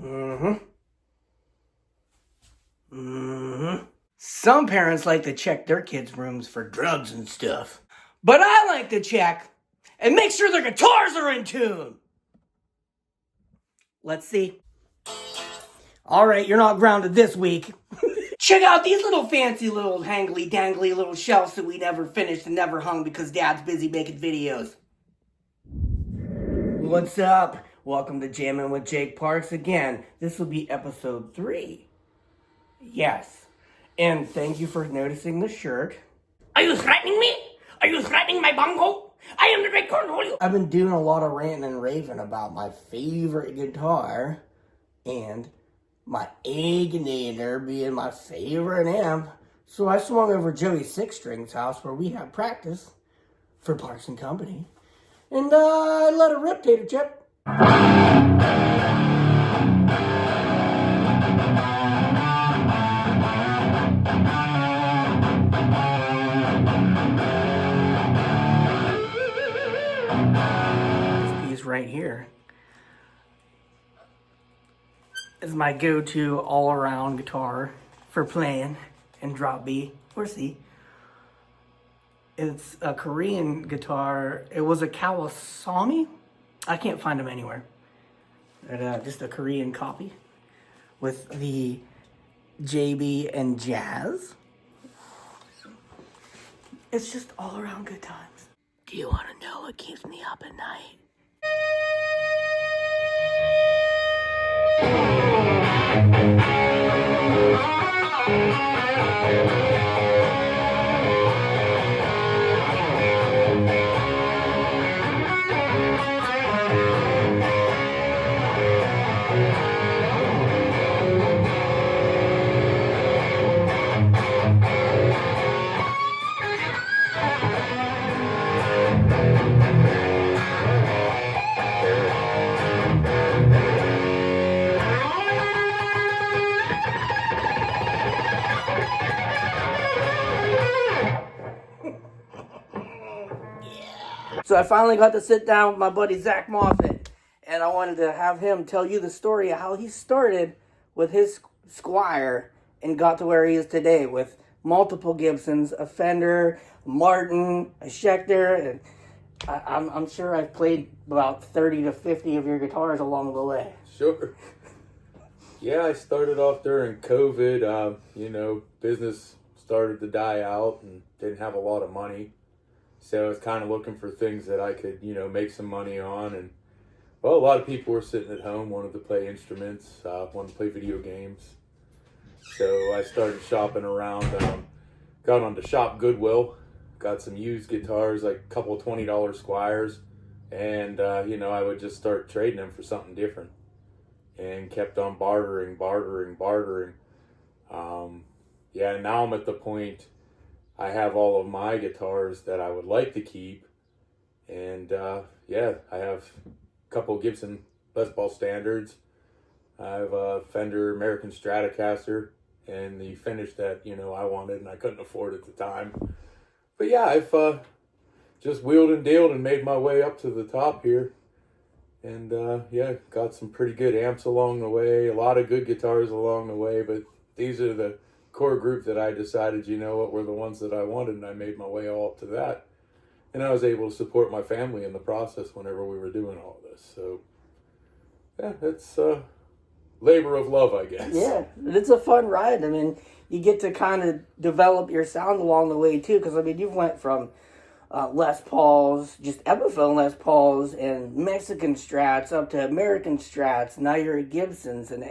Mm-hmm. Mm-hmm. Some parents like to check their kids' rooms for drugs and stuff. But I like to check and make sure their guitars are in tune. Let's see. All right, you're not grounded this week. Check out these little fancy little hangly dangly little shelves that we never finished and never hung because Dad's busy making videos. What's up? Welcome to Jammin with Jake Parks again. This will be episode 3. Yes. And thank you for noticing the shirt. Are you threatening me? Are you threatening my bunghole? I am the great Cornholio. I've been doing a lot of ranting and raving about my favorite guitar and my Aginator being my favorite amp. So I swung over Joey's 6-string's house where we have practice for Parks and Company. And I let it rip, Tater Chip. This piece right here is my go-to all-around guitar for playing in drop B or C. It's a Korean guitar. It was a Kawasami. I can't find them anywhere. But, just a Korean copy with the JB and Jazz. It's just all around good times. Do you want to know what keeps me up at night? So I finally got to sit down with my buddy Zach Moffat, and I wanted to have him tell you the story of how he started with his Squier and got to where he is today with multiple Gibsons, a Fender, Martin, a Schecter, and I'm sure I've played about 30 to 50 of your guitars along the way. Sure. Yeah, I started off during COVID. Business started to die out and didn't have a lot of money. So I was kind of looking for things that I could, make some money on. And, well, a lot of people were sitting at home, wanted to play instruments, wanted to play video games. So I started shopping around, got onto Shop Goodwill, got some used guitars, like a couple of $20 Squiers. And, I would just start trading them for something different. And kept on bartering. Now I'm at the point I have all of my guitars that I would like to keep. And, I have a couple of Gibson Les Paul Standards. I have a Fender American Stratocaster and the finish that, I wanted and I couldn't afford at the time. But yeah, I've just wheeled and dealed and made my way up to the top here. And, got some pretty good amps along the way, a lot of good guitars along the way, but these are the core group that I decided, were the ones that I wanted, and I made my way all up to that. And I was able to support my family in the process whenever we were doing all this. So, yeah, it's labor of love, I guess. Yeah, it's a fun ride. I mean, you get to kind of develop your sound along the way, too, because, you've went from Les Pauls, just Epiphone Les Pauls, and Mexican Strats up to American Strats. Now you're at Gibsons, and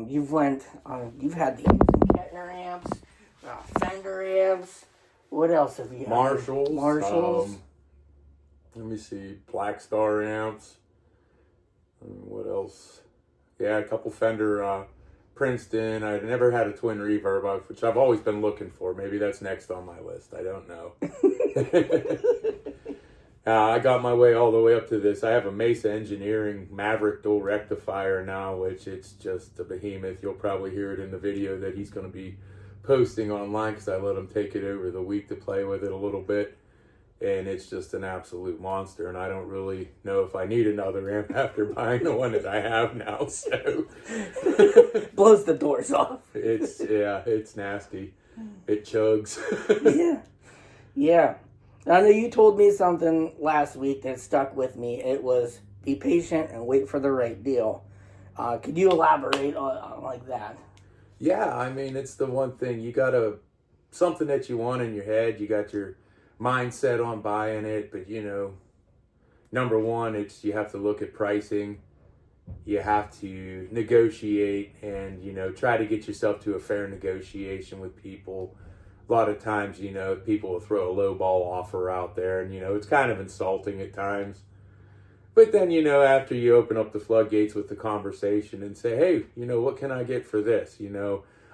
you've had the Kettner amps, Fender amps. What else have you had? Marshalls. Let me see, Black Star amps. What else? Yeah, a couple Fender Princeton. I've never had a twin reverb, which I've always been looking for. Maybe that's next on my list. I don't know. I got my way all the way up to this. I have a Mesa Engineering Maverick dual rectifier now, which it's just a behemoth. You'll probably hear it in the video that he's going to be posting online because I let him take it over the week to play with it a little bit. and it's just an absolute monster. And I don't really know if I need another amp after buying the one that I have now. So Blows the doors off. it's nasty. It chugs. Yeah. I know you told me something last week that stuck with me. It was be patient and wait for the right deal. Could you elaborate on like that? Yeah, I mean, it's the one thing. You got something that you want in your head. You got your mindset on buying it, but number one, you have to look at pricing. You have to negotiate and, try to get yourself to a fair negotiation with people. A lot of times, people will throw a lowball offer out there and, it's kind of insulting at times. But then, after you open up the floodgates with the conversation and say, hey, what can I get for this?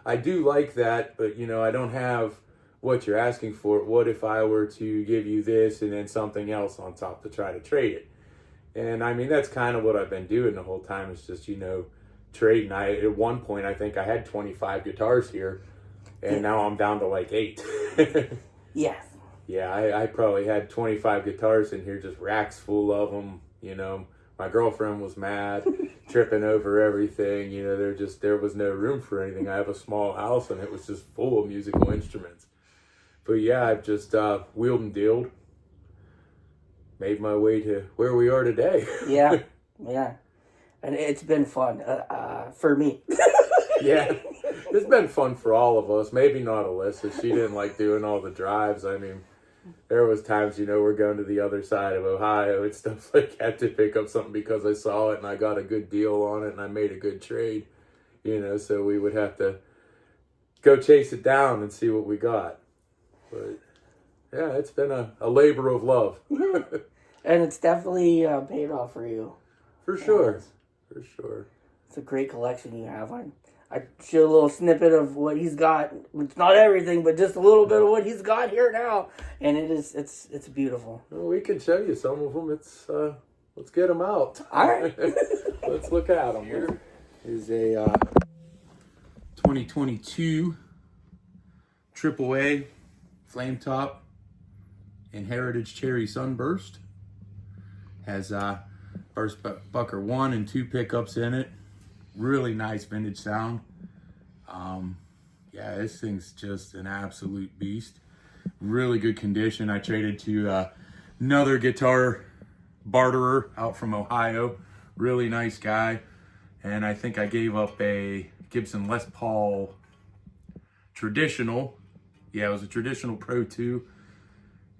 I do like that, but, I don't have what you're asking for. What if I were to give you this and then something else on top to try to trade it? And I mean, that's kind of what I've been doing the whole time. It's just, trading. At one point, I think I had 25 guitars here, and now I'm down to like 8. Yes. Yeah, I probably had 25 guitars in here, just racks full of them. My girlfriend was mad, tripping over everything. There was no room for anything. I have a small house, and it was just full of musical instruments. But yeah, I've just wheeled and dealed, made my way to where we are today. Yeah. And it's been fun for me. Yeah, it's been fun for all of us. Maybe not Alyssa. She didn't like doing all the drives. I mean, there was times, we're going to the other side of Ohio and stuff like that to pick up something because I saw it and I got a good deal on it and I made a good trade, so we would have to go chase it down and see what we got. But yeah, it's been a labor of love. And it's definitely paid off for you. For sure. For sure. It's a great collection you have. I showed a little snippet of what he's got. It's not everything, but just a little bit of what he's got here now, and it's beautiful. Well, we can show you some of them. Let's get them out. All right. Let's look at them. Here is a 2022 AAA flame top and Heritage Cherry Sunburst. Has Burst Bucker 1 and 2 pickups in it. Really nice vintage sound. Yeah, this thing's just an absolute beast. Really good condition. I traded to another guitar barterer out from Ohio. Really nice guy. And I think I gave up a Gibson Les Paul traditional. Yeah, it was a traditional Pro 2.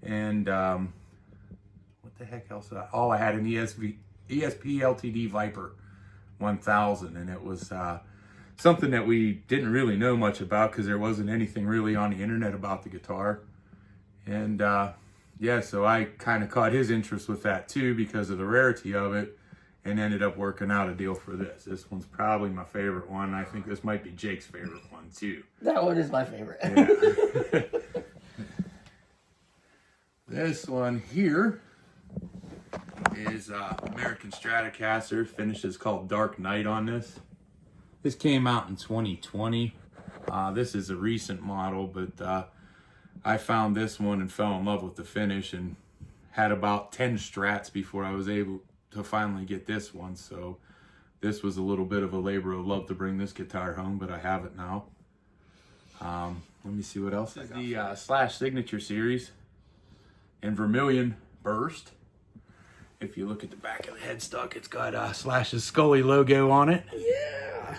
And what the heck else? I had an ESP LTD Viper 1000, and it was something that we didn't really know much about because there wasn't anything really on the internet about the guitar. And yeah, so I kind of caught his interest with that too because of the rarity of it, and ended up working out a deal for this. This one's probably my favorite one. I think this might be Jake's favorite one too. That one is my favorite. Yeah. This one here is American Stratocaster. Finish is called Dark Knight on this. This came out in 2020. This is a recent model, but I found this one and fell in love with the finish and had about 10 Strats before I was able to finally get this one. So this was a little bit of a labor of love to bring this guitar home, but I have it now. Let me see what else I got. The Slash Signature Series in Vermilion Burst. If you look at the back of the headstock, it's got Slash's Scully logo on it. Yeah.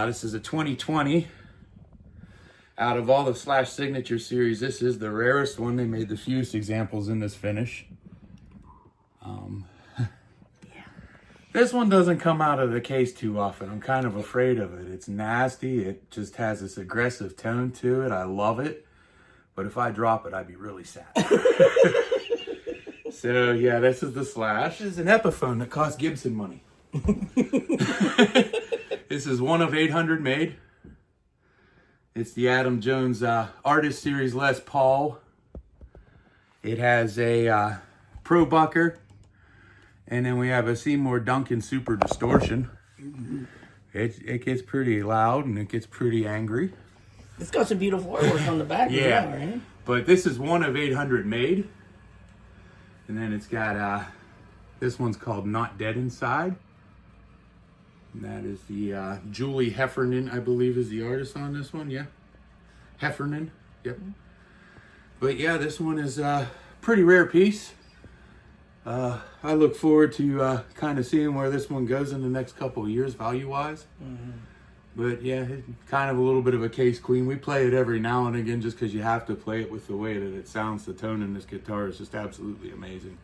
This is a 2020. Out of all the Slash Signature Series, this is the rarest one. They made the fewest examples in this finish. This one doesn't come out of the case too often. I'm kind of afraid of it. It's nasty. It just has this aggressive tone to it. I love it. But if I drop it, I'd be really sad. So yeah, this is the Slash. This is an Epiphone that cost Gibson money. This is one of 800 made. It's the Adam Jones Artist Series Les Paul. It has a Pro Bucker. And then we have a Seymour Duncan Super Distortion. It gets pretty loud and it gets pretty angry. It's got some beautiful artwork on the back. Yeah, as well, right? But this is one of 800 made. And then it's got, this one's called Not Dead Inside. And that is the Julie Heffernan, I believe, is the artist on this one. Yeah. Heffernan. Yep. But yeah, this one is a pretty rare piece. I look forward to kind of seeing where this one goes in the next couple of years, value-wise. But yeah, it's kind of a little bit of a case queen. We play it every now and again just because you have to play it with the way that it sounds. The tone in this guitar is just absolutely amazing.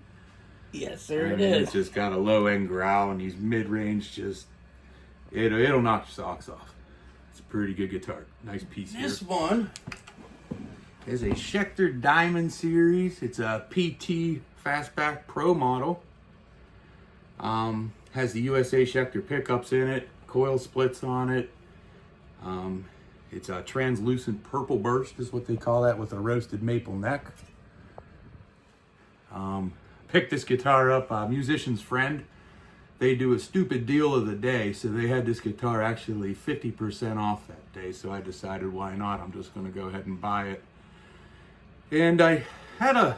Yes, sir, it It's is. just got a low-end growl, and these mid-range just, it'll knock your socks off. It's a pretty good guitar. Nice piece here. This one is a Schecter Diamond Series. It's a PT Fastback Pro model. Has the USA Schecter pickups in it, coil splits on it. It's a translucent purple burst is what they call that, with a roasted maple neck. Picked this guitar up, Musician's Friend. They do a stupid deal of the day, so they had this guitar actually 50% off that day, so I decided why not, I'm just going to go ahead and buy it. And I had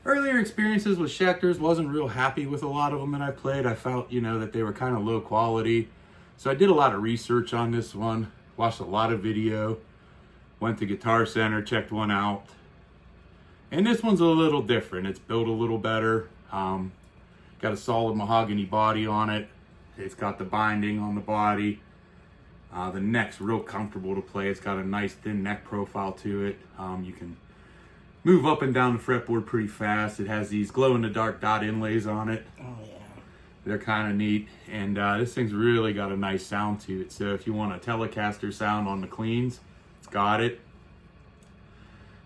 earlier experiences with Schecters, wasn't real happy with a lot of them that I played. I felt, that they were kind of low quality. So I did a lot of research on this one, watched a lot of video, went to Guitar Center, checked one out. And this one's a little different. It's built a little better. Got a solid mahogany body on it. It's got the binding on the body. The neck's real comfortable to play. It's got a nice thin neck profile to it. You can move up and down the fretboard pretty fast. It has these glow-in-the-dark dot inlays on it. Oh, yeah. They're kind of neat. And this thing's really got a nice sound to it. So if you want a Telecaster sound on the cleans, it's got it.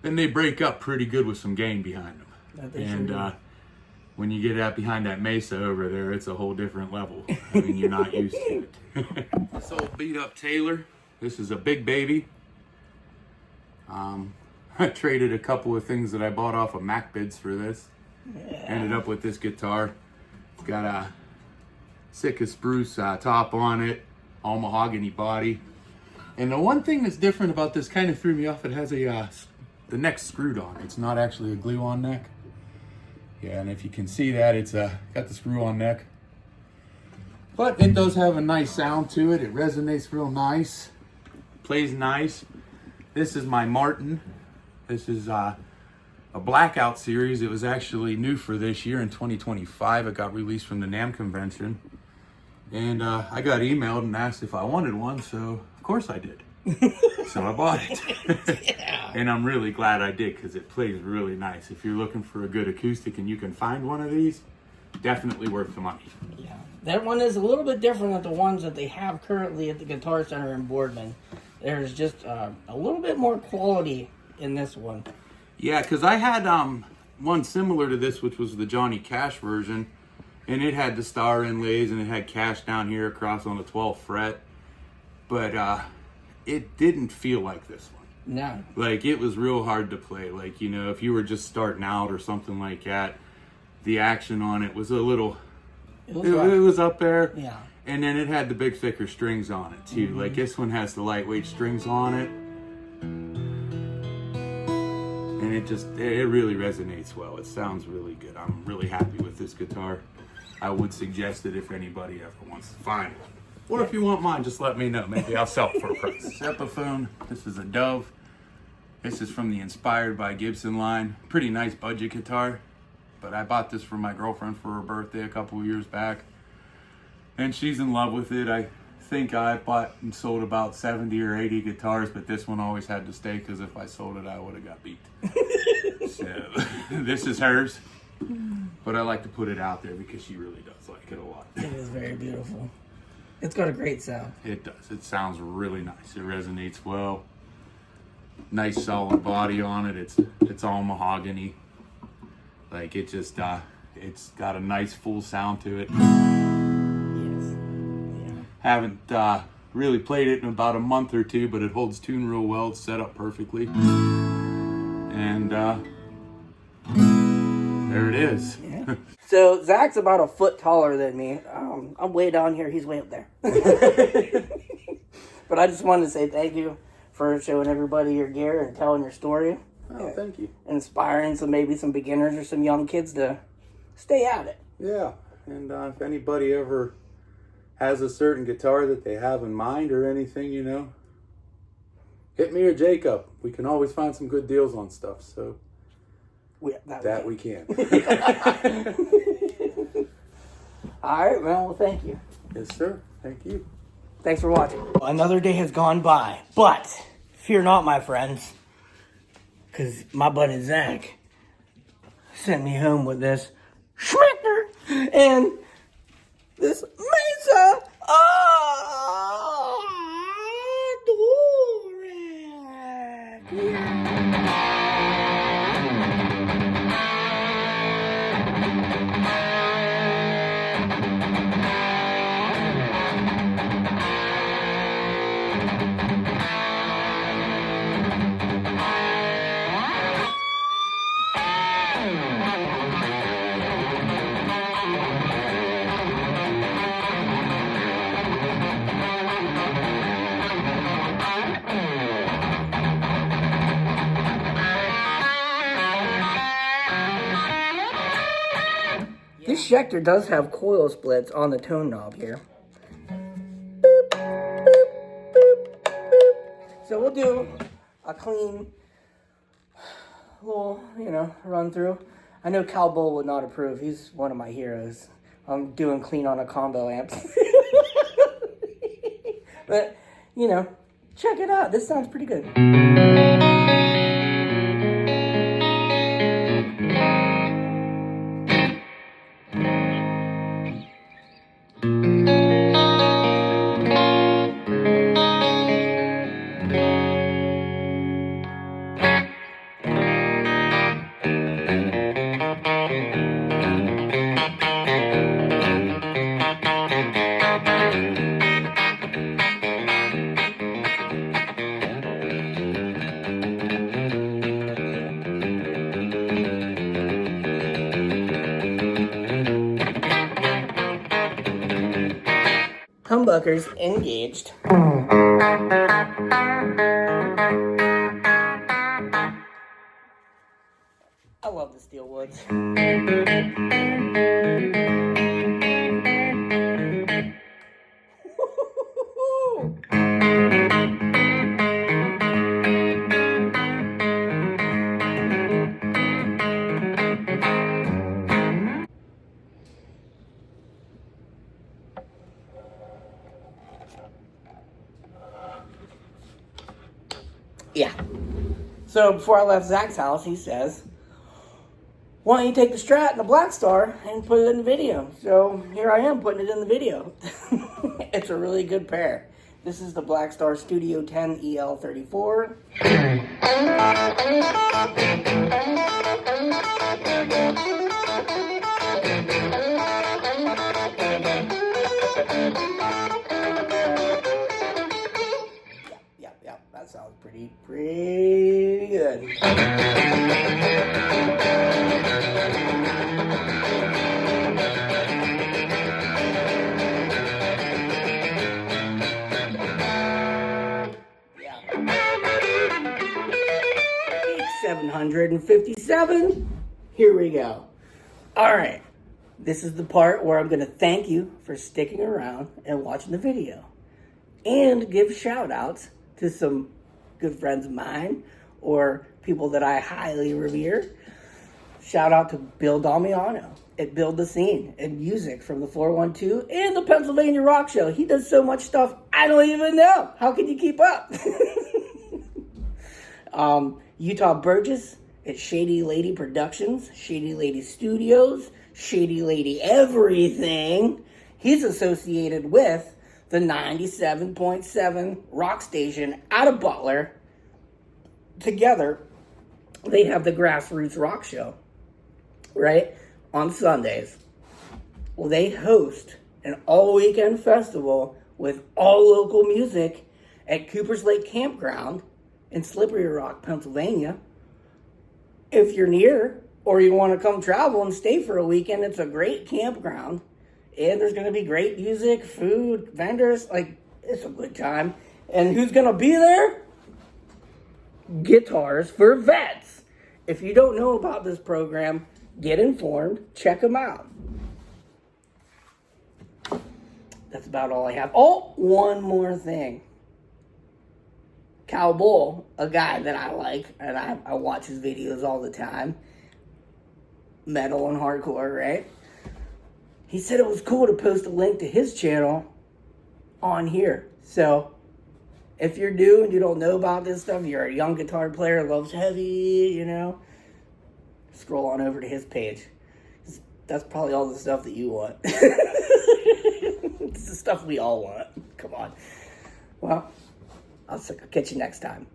Then they break up pretty good with some gain behind them. And when you get out behind that Mesa over there, it's a whole different level. I mean, you're not used to it. This old beat up Taylor. This is a big baby. I traded a couple of things that I bought off of Mac Bids for this. Yeah. Ended up with this guitar. It's got a Sitka spruce top on it, all mahogany body. And the one thing that's different about this kind of threw me off, it has the neck's screwed on. It's not actually a glue-on neck. Yeah, and if you can see that, it's got the screw-on neck. But it does have a nice sound to it. It resonates real nice. Plays nice. This is my Martin. This is a Blackout series. It was actually new for this year in 2025. It got released from the NAMM convention. And I got emailed and asked if I wanted one, so of course I did. So I bought it. Yeah. And I'm really glad I did, because it plays really nice. If you're looking for a good acoustic and you can find one of these, definitely worth the money. Yeah, that one is a little bit different than the ones that they have currently at the Guitar Center in Boardman. There's just a little bit more quality in this one. Yeah, because I had one similar to this, which was the Johnny Cash version, and it had the star inlays and it had Cash down here across on the 12th fret, but it didn't feel like this one. No. Like, it was real hard to play. Like, if you were just starting out or something like that, the action on it was a little, it was up there. Yeah. And then it had the big thicker strings on it too. Mm-hmm. Like, this one has the lightweight strings on it. And it really resonates well. It sounds really good. I'm really happy with this guitar. I would suggest it if anybody ever wants to find one. Or if you want mine, just let me know. Maybe I'll sell it for a price. Epiphone. This is a Dove. This is from the Inspired by Gibson line. Pretty nice budget guitar. But I bought this for my girlfriend for her birthday a couple of years back. And she's in love with it. I think I bought and sold about 70 or 80 guitars, but this one always had to stay, because if I sold it, I would have got beat. So this is hers. But I like to put it out there because she really does like it a lot. It is very beautiful. It's got a great sound. It does. It sounds really nice. It resonates well. Nice solid body on it. It's all mahogany. Like, it just it's got a nice full sound to it. Yes. Yeah. Haven't really played it in about a month or two, but it holds tune real well. It's set up perfectly. And there it is. Yeah. So Zach's about a foot taller than me. I'm way down here. He's way up there. But I just wanted to say thank you for showing everybody your gear and telling your story. Oh, thank you. Inspiring maybe some beginners or some young kids to stay at it. Yeah, and if anybody ever has a certain guitar that they have in mind or anything, hit me or Jacob. We can always find some good deals on stuff, so that we can. All right, well, thank you. Yes, sir. Thank you. Thanks for watching. Another day has gone by, but fear not, my friends, because my buddy Zach sent me home with this Schmicker and this Mesa This Schecter does have coil splits on the tone knob here. Boop, boop, boop, boop. So we'll do a clean little, run through. I know Cal Bull would not approve. He's one of my heroes. I'm doing clean on a combo amp. But, check it out. This sounds pretty good. Humbuckers engaged. I love the steel woods. Yeah. So before I left Zach's house, he says, why don't you take the Strat and the Black Star and put it in the video? So here I am putting it in the video. It's a really good pair. This is the Black Star Studio 10 EL34. Yep. That sounds pretty good. Yeah. 757. Here we go. All right. This is the part where I'm going to thank you for sticking around and watching the video. And give shout outs to some good friends of mine or people that I highly revere. Shout out to Bill Damiano at Build the Scene and music from the 412 and the Pennsylvania Rock Show. He does so much stuff I don't even know. How can you keep up? Utah Burgess at Shady Lady Productions, Shady Lady Studios, Shady Lady Everything. He's associated with the 97.7 rock station out of Butler. Together, they have the Grassroots Rock Show, right, on Sundays. Well, they host an all-weekend festival with all local music at Cooper's Lake Campground in Slippery Rock, Pennsylvania. If you're near or you want to come travel and stay for a weekend, it's a great campground. And there's going to be great music, food, vendors. It's a good time. And who's going to be there? Guitars for Vets. if you don't know about this program, get informed. Check them out. That's about all I have. Oh, one more thing. Cowboy, a guy that I like, and I watch his videos all the time. Metal and hardcore, right? He said it was cool to post a link to his channel on here. So, if you're new and you don't know about this stuff, you're a young guitar player, loves heavy, you know, scroll on over to his page. That's probably all the stuff that you want. It's the stuff we all want. Come on. Well, I'll catch you next time.